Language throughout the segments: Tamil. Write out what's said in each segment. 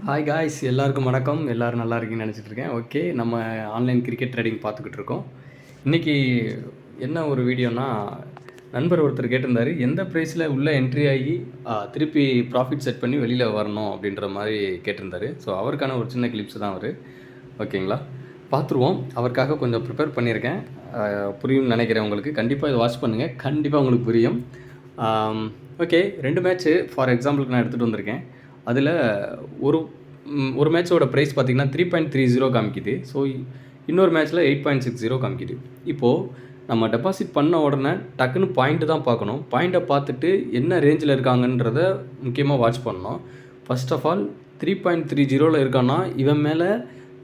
ஹாய் காய்ஸ் எல்லாருக்கும் வணக்கம். எல்லாரும் நல்லா இருக்கீங்கன்னு நினச்சிட்டு இருக்கேன். ஓகே, நம்ம ஆன்லைன் கிரிக்கெட் ட்ரேடிங் பார்த்துக்கிட்டு இருக்கோம். இன்றைக்கி என்ன ஒரு வீடியோனா, நண்பர் ஒருத்தர் கேட்டிருந்தார், எந்த ப்ரைஸில் உள்ளே என்ட்ரி ஆகி திருப்பி ப்ராஃபிட் செட் பண்ணி வெளியில் வரணும் அப்படின்ற மாதிரி கேட்டிருந்தார். ஸோ அவருக்கான ஒரு சின்ன கிளிப்ஸ் தான் அவர். ஓகேங்களா, பார்த்துருவோம். அவருக்காக கொஞ்சம் ப்ரிப்பேர் பண்ணியிருக்கேன். புரியும்னு நினைக்கிறேன் உங்களுக்கு. கண்டிப்பாக இதை வாட்ச் பண்ணுங்கள், கண்டிப்பாக உங்களுக்கு புரியும். ஓகே, 2 மேட்ச்சு ஃபார் எக்ஸாம்பிளுக்கு நான் எடுத்துகிட்டு வந்திருக்கேன். அதில் ஒரு மேட்சோட ப்ரைஸ் பார்த்திங்கன்னா 3.30 காமிக்குது. ஸோ இன்னொரு மேட்ச்சில் 8.60 காமிக்குது. இப்போது நம்ம டெபாசிட் பண்ண உடனே டக்குன்னு பாயிண்ட்டு தான் பார்க்கணும். பாயிண்ட்டை பார்த்துட்டு என்ன ரேஞ்சில் இருக்காங்கன்றத முக்கியமாக வாட்ச் பண்ணணும். ஃபர்ஸ்ட் ஆஃப் ஆல் 3.30 இருக்கான்னா இவன் மேலே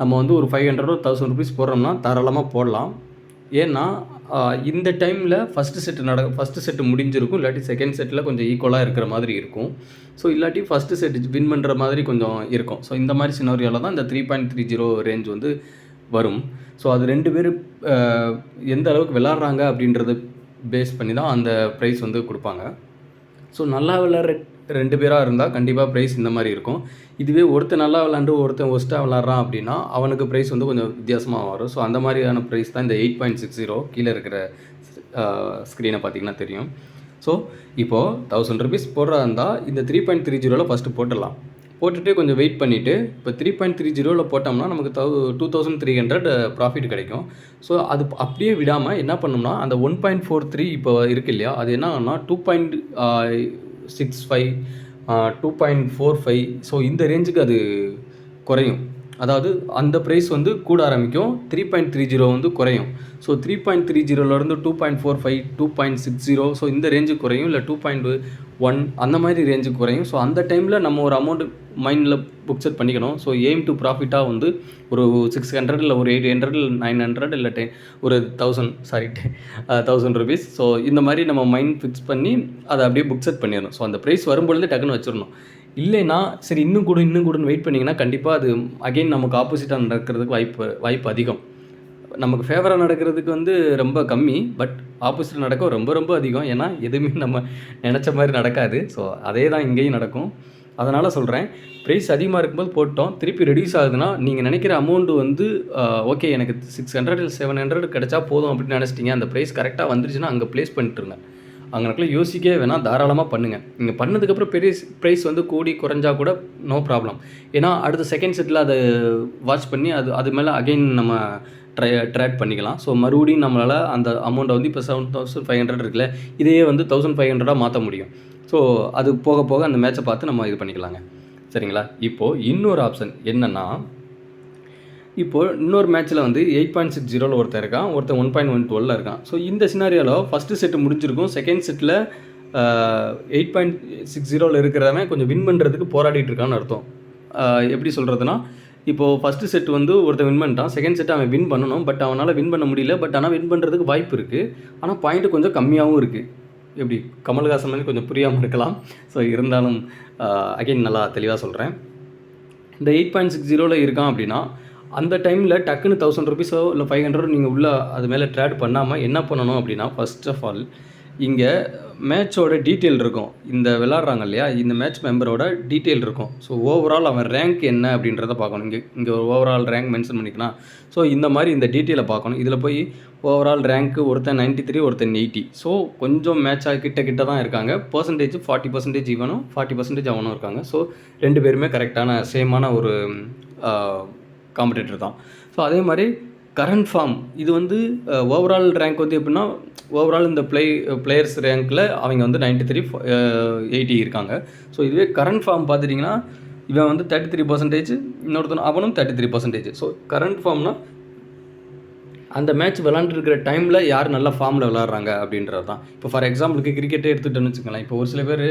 நம்ம வந்து ஒரு 500 or 1000 rupees போடுறோம்னா தாராளமாக போடலாம். ஏன்னா இந்த டைமில் ஃபஸ்ட்டு செட்டு முடிஞ்சிருக்கும், இல்லாட்டி செகண்ட் செட்டில் கொஞ்சம் ஈக்குவலாக இருக்கிற மாதிரி இருக்கும். ஸோ இல்லாட்டி ஃபஸ்ட்டு செட் வின் பண்ணுற மாதிரி கொஞ்சம் இருக்கும். ஸோ இந்த மாதிரி சினாரியோவில் தான் இந்த 3.30 ரேஞ்ச் வந்து வரும். ஸோ அது 2 பேர் எந்த அளவுக்கு விளாட்றாங்க அப்படின்றத பேஸ் பண்ணி தான் அந்த ப்ரைஸ் வந்து கொடுப்பாங்க. ஸோ நல்லா விளாட்ற 2 பேராக இருந்தால் கண்டிப்பாக ப்ரைஸ் இந்த மாதிரி இருக்கும். இதுவே ஒருத்தன் நல்லா விளாண்டு ஒருத்தன் ஒஸ்ட்டாக விளாட்றான் அப்படின்னா அவனுக்கு ப்ரைஸ் வந்து கொஞ்சம் வித்தியாசமாக வரும். ஸோ அந்த மாதிரியான ப்ரைஸ் தான் இந்த 8.60 கீழே இருக்கிற ஸ்க்ரீனை பார்த்திங்கன்னா தெரியும். ஸோ இப்போது 1000 rupees போடுறா இருந்தால் இந்த 3.30 ஃபஸ்ட்டு போட்டுடலாம். போட்டுட்டு கொஞ்சம் வெயிட் பண்ணிவிட்டு இப்போ 3.30 போட்டோம்னா நமக்கு 2300 ப்ராஃபிட் கிடைக்கும். ஸோ அது அப்படியே விடாமல் என்ன பண்ணோம்னா அந்த 1.43 இப்போ இருக்குது இல்லையா, அது என்ன ஆகும்னா 2.65 2.45 ஸோ இந்த ரேஞ்சுக்கு அது குறையும். அதாவது அந்த ப்ரைஸ் வந்து கூட ஆரம்பிக்கும், 3.30 வந்து குறையும். ஸோ 3.30 2.45 2.60 ஸோ இந்த ரேஞ்சுக்கு குறையும், இல்லை 2.1 அந்த மாதிரி ரேஞ்சுக்கு குறையும். ஸோ அந்த டைமில் நம்ம ஒரு அமௌண்ட் மைண்டில் புக் செட் பண்ணிக்கணும். ஸோ எய்ம் டு ப்ராஃபிட்டாக வந்து ஒரு 600 இல்லை ஒரு 800 900 இல்லை ஒரு 1000 rupees. ஸோ இந்த மாதிரி நம்ம மைண்ட் ஃபிக்ஸ் பண்ணி அதை அப்படியே புக் செட் பண்ணிடணும். ஸோ அந்த ப்ரைஸ் வரும்பொழுது டக்குன்னு வச்சிடணும். இல்லைன்னா சரி இன்னும் கூடன்னு வெயிட் பண்ணிங்கன்னா கண்டிப்பாக அது அகெயின் நமக்கு ஆப்போசிட்டாக நடக்கிறதுக்கு வாய்ப்பு அதிகம். நமக்கு ஃபேவராக நடக்கிறதுக்கு வந்து ரொம்ப கம்மி, பட் ஆப்போசிட் நடக்க ரொம்ப ரொம்ப அதிகம். ஏன்னா எதுவுமே நம்ம நினச்ச மாதிரி நடக்காது. ஸோ அதே தான் இங்கேயும் நடக்கும். அதனால் சொல்கிறேன், ப்ரைஸ் அதிகமாக இருக்கும்போது போட்டோம், திருப்பி ரெடியூஸ் ஆகுதுன்னா நீங்கள் நினைக்கிற அமௌண்ட்டு வந்து ஓகே எனக்கு 600 இல்லை 700 கிடச்சா போதும் அப்படின்னு நினச்சிட்டிங்க, அந்த ப்ரைஸ் கரெக்டாக வந்துருச்சுன்னா அங்கே ப்ளேஸ் பண்ணிட்டுருங்க. அங்கனக்குள்ளே யோசிக்கவே வேணால் தாராளமாக பண்ணுங்கள். நீங்கள் பண்ணதுக்கப்புறம் பெரிய ப்ரைஸ் வந்து கூடி குறைஞ்சா கூட நோ ப்ராப்ளம். ஏன்னா அடுத்த செகண்ட் செட்டில் அதை வாட்ச் பண்ணி அது மேலே அகெயின் நம்ம ட்ரேட் பண்ணிக்கலாம். ஸோ மறுபடியும் நம்மளால் அந்த அமௌண்ட்டை வந்து இப்போ 7500 இருக்குல்ல, இதையே வந்து 1500 மாற்ற முடியும். ஸோ அது போக போக அந்த மேட்சை பார்த்து நம்ம இது பண்ணிக்கலாங்க. சரிங்களா? இப்போது இன்னொரு ஆப்ஷன் என்னென்னா, இப்போது இன்னொரு மேட்ச்சில் வந்து 8.60 ஒருத்தன் இருக்கான், ஒருத்தன் 1.12 இருக்கான். ஸோ இந்த சினாரியோவில் ஃபஸ்ட்டு செட்டு முடிஞ்சிருக்கும், செகண்ட் செட்டில் 8.60 இருக்கிறவன் கொஞ்சம் வின் பண்ணுறதுக்கு போராடிட்டு இருக்கான்னு அர்த்தம். எப்படி சொல்கிறதுனா, இப்போது ஃபஸ்ட்டு செட் வந்து ஒருத்தன் வின் பண்ணிட்டான், செகண்ட் செட் அவன் வின் பண்ணணும், பட் அவனால் வின் பண்ண முடியல. பட் ஆனால் வின் பண்ணுறதுக்கு வாய்ப்பு இருக்குது, ஆனால் பாயிண்ட்டு கொஞ்சம் கம்மியாகவும் இருக்குது. எப்படி கமல்ஹாசன் மாதிரி கொஞ்சம் புரியாமல் இருக்கலாம். ஸோ இருந்தாலும் அகைன் நல்லா தெளிவாக சொல்கிறேன். இந்த 8.60 இருக்கான் அப்படின்னா அந்த டைமில் டக்குன்னு 1000 rupees இல்லை 500 நீங்கள் உள்ளே அது மேலே ட்ரேட் பண்ணாமல் என்ன பண்ணணும் அப்படின்னா, ஃபர்ஸ்ட் ஆஃப் ஆல் இங்கே மேட்சோட டீட்டெயில் இருக்கும். இந்த விளாட்றாங்க இல்லையா, இந்த மேட்ச் மெம்பரோட டீட்டெயில் இருக்கும். ஸோ ஓவரால் அவன் ரேங்க் என்ன அப்படின்றத பார்க்கணும். இங்கே ஒரு ஓவரால் ரேங்க் மென்ஷன் பண்ணிக்கலாம். ஸோ இந்த மாதிரி இந்த டீட்டெயிலை பார்க்கணும். இதில் போய் ஓவரால் ரேங்க்கு ஒருத்தன் 93 ஒருத்தன் 80. ஸோ கொஞ்சம் மேட்சாக கிட்ட தான் இருக்காங்க. பர்சன்டேஜ் 40% இவனும் 40% அவனும் இருக்காங்க. ஸோ 2 பேருமே கரெக்டான சேமான ஒரு காம்படிட்டர் தான். ஸோ அதே மாதிரி கரண்ட் ஃபார்ம் இது வந்து ஓவரால் ரேங்க் வந்து எப்படின்னா, ஓவரால் இந்த பிளேயர்ஸ் ரேங்க்கில் அவங்க வந்து 93 80 இருக்காங்க. ஸோ இதுவே கரண்ட் ஃபார்ம் பார்த்துட்டிங்கன்னா இவன் வந்து 33%, இன்னொருத்தன் அவனும் 33%. ஸோ கரண்ட் ஃபார்ம்னால் அந்த மேட்ச் விளாண்டுருக்கிற டைமில் யார் நல்ல ஃபார்மில் விளாட்றாங்க அப்படின்றது தான். இப்போ ஃபார் எக்ஸாம்பிளுக்கு கிரிக்கெட்டே எடுத்துகிட்டோன்னு வச்சுக்கலாம். இப்போ ஒரு சில பேர்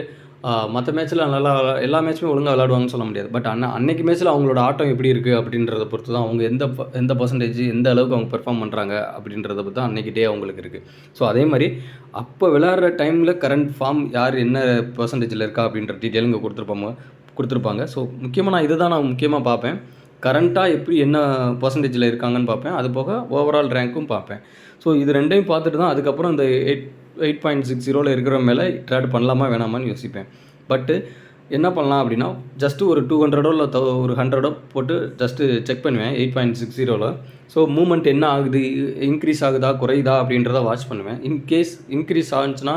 மற்ற மேட்ச்சில் நல்லா எல்லா மேட்ச்சுமே ஒழுங்காக விளாடுவாங்கன்னு சொல்ல முடியாது. பட் அன்னைக்கு மேட்ச்சில் அவங்களோட ஆட்டம் எப்படி இருக்குது அப்படின்றத பொறுத்து தான் அவங்க எந்த பர்சன்டேஜ் எந்த அளவுக்கு அவங்க பெர்ஃபார்ம் பண்ணுறாங்க அப்படின்றத பற்றி தான் அன்றைக்கி டே அவங்களுக்கு இருக்குது. ஸோ அதே மாதிரி அப்போ விளாட்ற டைமில் கரண்ட் ஃபார்ம் யார் என்ன பர்சன்டேஜில் இருக்கா அப்படின்ற டீட்டெயில் இங்கே கொடுத்துருப்பாங்க. ஸோ முக்கியமாக நான் இதை தான் நான் முக்கியமாக பார்ப்பேன். கரண்ட்டாக எப்படி என்ன பர்சன்டேஜில் இருக்காங்கன்னு பார்ப்பேன். அது போக ஓவரால் ரேங்க்கும் பார்ப்பேன். ஸோ இது ரெண்டையும் பார்த்துட்டு தான் அதுக்கப்புறம் இந்த 8.60 இருக்கிற மேலே ட்ரேட் பண்ணலாமா வேணாமான்னு யோசிப்பேன். பட்டு என்ன பண்ணலாம் அப்படின்னா, ஜஸ்ட்டு ஒரு 200 இல்லை ஒரு 100 போட்டு ஜஸ்ட்டு செக் பண்ணுவேன் 8.60ல். ஸோ மூவ்மெண்ட் என்ன ஆகுது, இன்க்ரீஸ் ஆகுதா குறையுதா அப்படின்றத வாட்ச் பண்ணுவேன். இன்கேஸ் இன்க்ரீஸ் ஆச்சுன்னா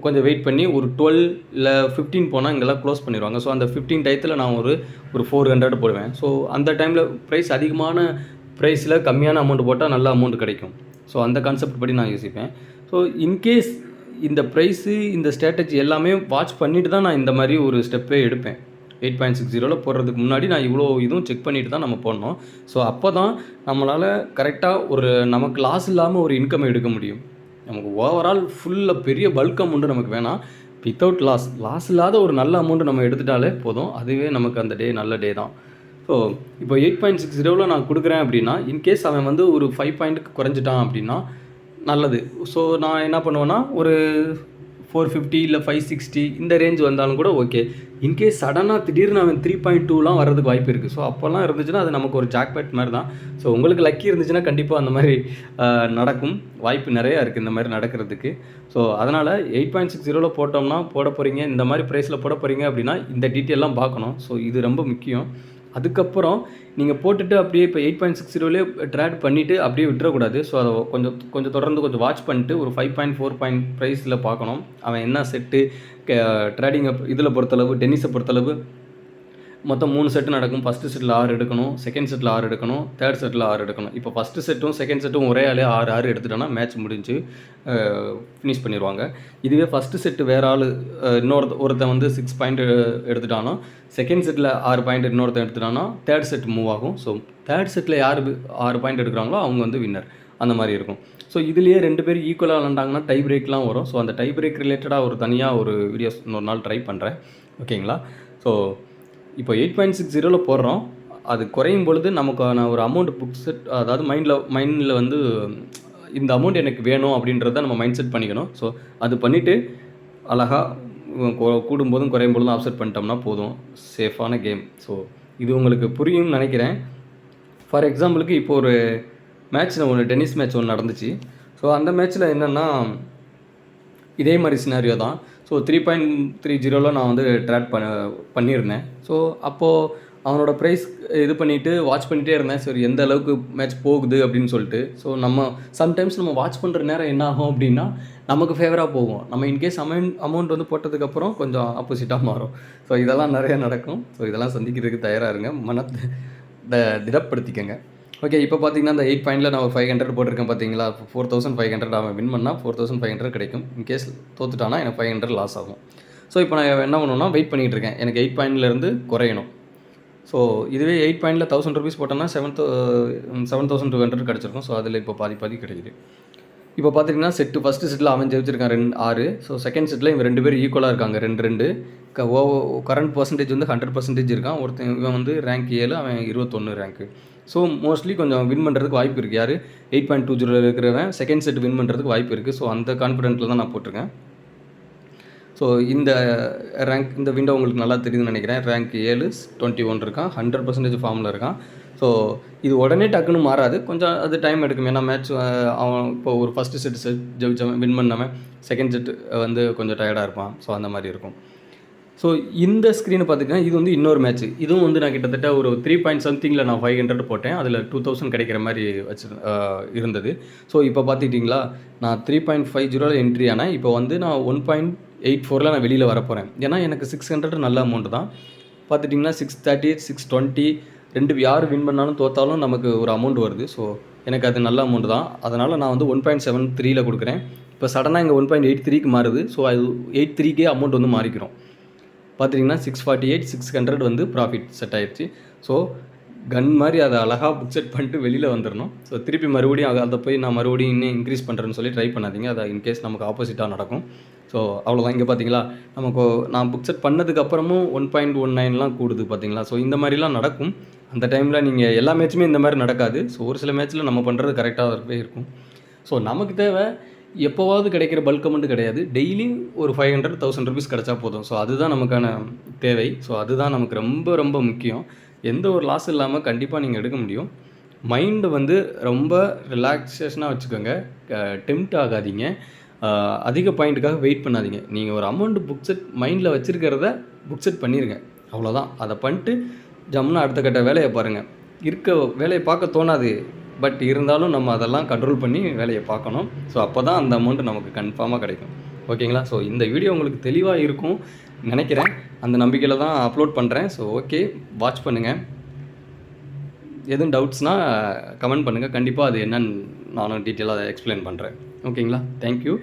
கொஞ்சம் வெயிட் பண்ணி ஒரு 12 இல்லை 15 போனால் இங்கெல்லாம் க்ளோஸ் பண்ணிடுவாங்க. ஸோ அந்த 15 டயத்தில் நான் ஒரு 400 போடுவேன். ஸோ அந்த டைமில் ப்ரைஸ் அதிகமான ப்ரைஸில் கம்மியான அமௌண்ட் போட்டால் நல்ல அமௌண்ட் கிடைக்கும். ஸோ அந்த கான்செப்ட் படி நான் யோசிப்பேன். ஸோ இன்கேஸ் இந்த ப்ரைஸு இந்த ஸ்ட்ராட்டஜி எல்லாமே வாட்ச் பண்ணிவிட்டு தான் நான் இந்த மாதிரி ஒரு ஸ்டெப்பே எடுப்பேன். 8.60ல் போடுறதுக்கு முன்னாடி நான் இவ்வளோ இதுவும் செக் பண்ணிவிட்டு தான் நம்ம போடணும். ஸோ அப்போ தான் நம்மளால் கரெக்டாக ஒரு நமக்கு லாஸ் இல்லாமல் ஒரு இன்கம் எடுக்க முடியும். நமக்கு ஓவரால் ஃபுல்லாக பெரிய பல்க் அமௌண்ட்டு நமக்கு வேணாம். வித்தவுட் லாஸ் இல்லாத ஒரு நல்ல அமௌண்ட்டு நம்ம எடுத்துட்டாலே போதும். அதுவே நமக்கு அந்த டே நல்ல டே தான். ஸோ இப்போ 8.60ல் நான் கொடுக்குறேன் அப்படின்னா, இன்கேஸ் அவன் வந்து ஒரு 5 பாயிண்ட்டுக்கு குறைஞ்சிட்டான் அப்படின்னா நல்லது. ஸோ நான் என்ன பண்ணுவேன்னா, ஒரு 450 இல்லை 560 இந்த ரேஞ்ச் வந்தாலும் கூட ஓகே. இன்கேஸ் சடனாக திடீர்னு அவன் 3.2லாம் வர்றதுக்கு வாய்ப்பு இருக்குது. ஸோ அப்போல்லாம் இருந்துச்சுன்னா அது நமக்கு ஒரு ஜாக்பாட் மாதிரி தான். ஸோ உங்களுக்கு லக்கி இருந்துச்சுன்னா கண்டிப்பாக அந்த மாதிரி நடக்கும். வாய்ப்பு நிறையா இருக்குது இந்த மாதிரி நடக்கிறதுக்கு. ஸோ அதனால் 8.60ல் போட்டோம்னா போட போகிறீங்க, இந்த மாதிரி ப்ரைஸில் போட போகிறீங்க அப்படின்னா இந்த டீட்டெயிலாம் பார்க்கணும். ஸோ இது ரொம்ப முக்கியம். அதுக்கப்புறம் நீங்கள் போட்டுட்டு அப்படியே இப்போ 8.60லேயே ட்ரேட் பண்ணிவிட்டு அப்படியே விட்டுறக்கூடாது. ஸோ அதை கொஞ்சம் தொடர்ந்து கொஞ்சம் வாட்ச் பண்ணிட்டு ஒரு 5.4 பாயிண்ட் ப்ரைஸில் பார்க்கணும். அவன் என்ன செட்டு ட்ரேடிங்கை இதில் பொறுத்தளவு, டென்னிஸை பொறுத்தளவு மொத்தம் 3 செட்டு நடக்கும். ஃபஸ்ட்டு செட்டில் 6 எடுக்கணும், செகண்ட் செட்டில் 6 எடுக்கணும், தேர்ட் செட்டில் 6 எடுக்கணும். இப்போ ஃபஸ்ட்டு செட்டும் செகண்ட் செட்டும் ஒரே ஆளே 6 எடுத்துட்டோன்னா மேட்ச் முடிஞ்சு ஃபினிஷ் பண்ணிடுவாங்க. இதுவே ஃபஸ்ட்டு செட்டு வேறு ஆள் ஒருத்தன் வந்து 6 பாயிண்ட் எடுத்துட்டானோ, செகண்ட் செட்டில் 6 பாயிண்ட் இன்னொருத்தன் எடுத்துட்டானா தேர்ட் செட் மூவ் ஆகும். ஸோ தேர்ட் செட்டில் யார் 6 பாயிண்ட் எடுக்கிறாங்களோ அவங்க வந்து வின்னர், அந்த மாதிரி இருக்கும். ஸோ இதுலேயே 2 பேர் ஈக்குவலாக விளாண்டாங்கன்னா டை பிரேக்லாம் வரும். ஸோ அந்த டை பிரேக் ரிலேட்டடாக ஒரு தனியாக ஒரு வீடியோஸ் இன்னொரு நாள் ட்ரை பண்ணுறேன். ஓகேங்களா? ஸோ இப்போ 8.60ல் போடுறோம். அது குறையும் பொழுது நமக்கான ஒரு அமௌண்ட் புக் செட், அதாவது மைண்டில் வந்து இந்த அமௌண்ட் எனக்கு வேணும் அப்படின்றத நம்ம மைண்ட் செட் பண்ணிக்கணும். ஸோ அது பண்ணிவிட்டு அழகாக கூடும்போதும் குறையும் பொழுதும் ஆஃப்செட் பண்ணிட்டோம்னா போதும். சேஃபான கேம். ஸோ இது உங்களுக்கு புரியும்னு நினைக்கிறேன். ஃபார் எக்ஸாம்பிளுக்கு இப்போ ஒரு மேட்ச்சில் டென்னிஸ் மேட்ச் ஒன்று நடந்துச்சு. ஸோ அந்த மேட்ச்சில் என்னென்னா இதே மாதிரி சினாரியோ தான். ஸோ 3.30ல் நான் வந்து ட்ரேட் பண்ணியிருந்தேன். ஸோ அப்போது அவனோட ப்ரைஸ் இது பண்ணிவிட்டு வாட்ச் பண்ணிகிட்டே இருந்தேன். சரி எந்த அளவுக்கு மேட்ச் போகுது அப்படின்னு சொல்லிட்டு. ஸோ சம்டைம்ஸ் நம்ம வாட்ச் பண்ணுற நேரம் என்ன ஆகும் அப்படின்னா நமக்கு ஃபேவராக போகும். நம்ம இன்கேஸ் அமௌண்ட் வந்து போட்டதுக்கப்புறம் கொஞ்சம் ஆப்போசிட்டாக மாறும். ஸோ இதெல்லாம் நிறையா நடக்கும். ஸோ இதெல்லாம் சந்திக்கிறதுக்கு தயாராக இருங்க, திடப்படுத்திக்கங்க. ஓகே, இப்போ பார்த்தீங்கன்னா இந்த 8 பாயிண்டில் நான் ஒரு 500 போட்டிருக்கேன் பார்த்தீங்களா? 4500 அவன் வின் பண்ணால் 4500 கிடைக்கும். இன்கேஸ் தோத்துட்டானா எனக்கு 500 லாஸ் ஆகும். ஸோ இப்போ நான் என்ன பண்ணணும்னா வெயிட் பண்ணிகிட்டு இருக்கேன். எனக்கு 8 பாயிண்ட்லேருந்து குறையணும். ஸோ இதுவே 8 பாயிண்டில் 1000 ருபீஸ் போட்டோன்னா 7200 கிடச்சிருக்கும். ஸோ அதில் இப்போ பாதி கிடைக்குது. இப்போ பார்த்தீங்கன்னா ஃபஸ்ட்டு செட்டில் அவன் ஜெயிச்சிருக்கான் 6. ஸோ செகண்ட் செட்டில் இவன் 2 பேர் ஈக்குவலாக இருக்காங்க 2. கரண்ட் பர்சன்டேஜ் வந்து 100% இருக்கான். இவன் வந்து ரேங்க் 7, அவன் 21 ரேங்க்கு. ஸோ மோஸ்ட்லி கொஞ்சம் வின் பண்ணுறதுக்கு வாய்ப்பு இருக்குது. யார் 8.20 இருக்கிறவன் செகண்ட் செட் வின் பண்ணுறதுக்கு வாய்ப்பு இருக்குது. ஸோ அந்த கான்ஃபிடென்ட்டில் தான் நான் போட்டிருக்கேன். ஸோ இந்த விண்டோ உங்களுக்கு நல்லா தெரியுதுன்னு நினைக்கிறேன். ரேங்க் 7 21 இருக்கான், 100% ஃபார்மில் இருக்கான். ஸோ இது உடனே டக்குன்னு மாறாது, கொஞ்சம் அது டைம் எடுக்கும். ஏன்னா மேட்ச் அவன் இப்போ ஒரு ஃபஸ்ட்டு செட் ஜெயிச்சவன் வின் பண்ணவன் செகண்ட் செட் வந்து கொஞ்சம் டயர்டாக இருப்பான். ஸோ அந்த மாதிரி இருக்கும். ஸோ இந்த ஸ்க்ரீனை பார்த்திங்கன்னா இது வந்து இன்னொரு மேட்ச்சு. இதுவும் வந்து நான் கிட்டத்தட்ட ஒரு 3 பாயிண்ட் சம்திங்கில் நான் 500 போட்டேன். அதில் 2000 கிடைக்கிற மாதிரி இருந்தது. ஸோ இப்போ பார்த்துக்கிட்டிங்களா, நான் 3.50 என்ட்ரி ஆனால் இப்போ வந்து நான் 1.84 நான் வெளியில் வர போகிறேன். ஏன்னா எனக்கு 600 நல்ல அமௌண்ட்டு தான். பார்த்துட்டிங்கன்னா 630 620 யார் வின் பண்ணாலும் தோற்றாலும் நமக்கு ஒரு அமௌண்ட் வருது. ஸோ எனக்கு அது நல்ல அமௌண்ட் தான். அதனால் நான் வந்து 1.73 கொடுக்குறேன். இப்போ சடனாக இங்கே 1.83க்கு மாறுது. ஸோ அது 83க்கே அமௌண்ட் வந்து மாறிக்கிறோம். பார்த்துட்டிங்கன்னா 648 600 வந்து ப்ராஃபிட் செட் ஆகிடுச்சு. ஸோ கன் மாதிரி அதை அழகாக புக் செட் பண்ணிட்டு வெளியில் வந்துடணும். ஸோ திருப்பி மறுபடியும் அதை போய் நான் மறுபடியும் இன்னும் இன்க்ரீஸ் பண்ணுறேன்னு சொல்லி ட்ரை பண்ணாதீங்க. அதை இன்கேஸ் நமக்கு ஆப்போசிட்டாக நடக்கும். ஸோ அவ்வளோதான். இங்கே பார்த்தீங்களா, நமக்கு நான் புக் செட் பண்ணதுக்கப்புறமும் 1.19லாம் கூடுது பார்த்தீங்களா. ஸோ இந்த மாதிரிலாம் நடக்கும். அந்த டைமில் நீங்கள் எல்லா மேட்சுமே இந்த மாதிரி நடக்காது. ஸோ ஒரு சில மேட்ச்சில் நம்ம பண்ணுறது கரெக்டாக இருக்கும். ஸோ நமக்கு தேவை எப்போவாவது கிடைக்கிற பல்க் அமௌண்ட் கிடையாது. டெய்லி ஒரு 500 1000 ருபீஸ் கிடச்சா போதும். ஸோ அதுதான் நமக்கான தேவை. ஸோ அதுதான் நமக்கு ரொம்ப ரொம்ப முக்கியம். எந்த ஒரு லாஸ் இல்லாமல் கண்டிப்பாக நீங்கள் எடுக்க முடியும். மைண்டு வந்து ரொம்ப ரிலாக்ஸேஷனாக வச்சுக்கோங்க. டெம்ப்ட் ஆகாதீங்க. அதிக பாயிண்ட்டுக்காக வெயிட் பண்ணாதீங்க. நீங்கள் ஒரு அமௌண்ட் புக் செட் மைண்டில் வச்சுருக்கிறத புக் செட் பண்ணிடுங்க. அவ்வளோதான். அதை பண்ணிட்டு ஜம்முன்னு அடுத்த கட்ட வேலையை பாருங்கள். இருக்க வேலையை பார்க்க தோணாது. பட் இருந்தாலும் நம்ம அதெல்லாம் கண்ட்ரோல் பண்ணி வேலையை பார்க்கணும். ஸோ அப்போ தான் அந்த அமௌண்ட்டு நமக்கு கன்ஃபார்மாக கிடைக்கும். ஓகேங்களா? ஸோ இந்த வீடியோ உங்களுக்கு தெளிவாக இருக்கும் நினைக்கிறேன். அந்த நம்பிக்கையில் தான் அப்லோட் பண்ணுறேன். ஸோ ஓகே, வாட்ச் பண்ணுங்கள். எதுவும் டவுட்ஸ்னால் கமெண்ட் பண்ணுங்கள். கண்டிப்பாக அது என்னன்னு நானும் டீட்டெயிலாக எக்ஸ்பிளைன் பண்ணுறேன். ஓகேங்களா? தேங்க்யூ.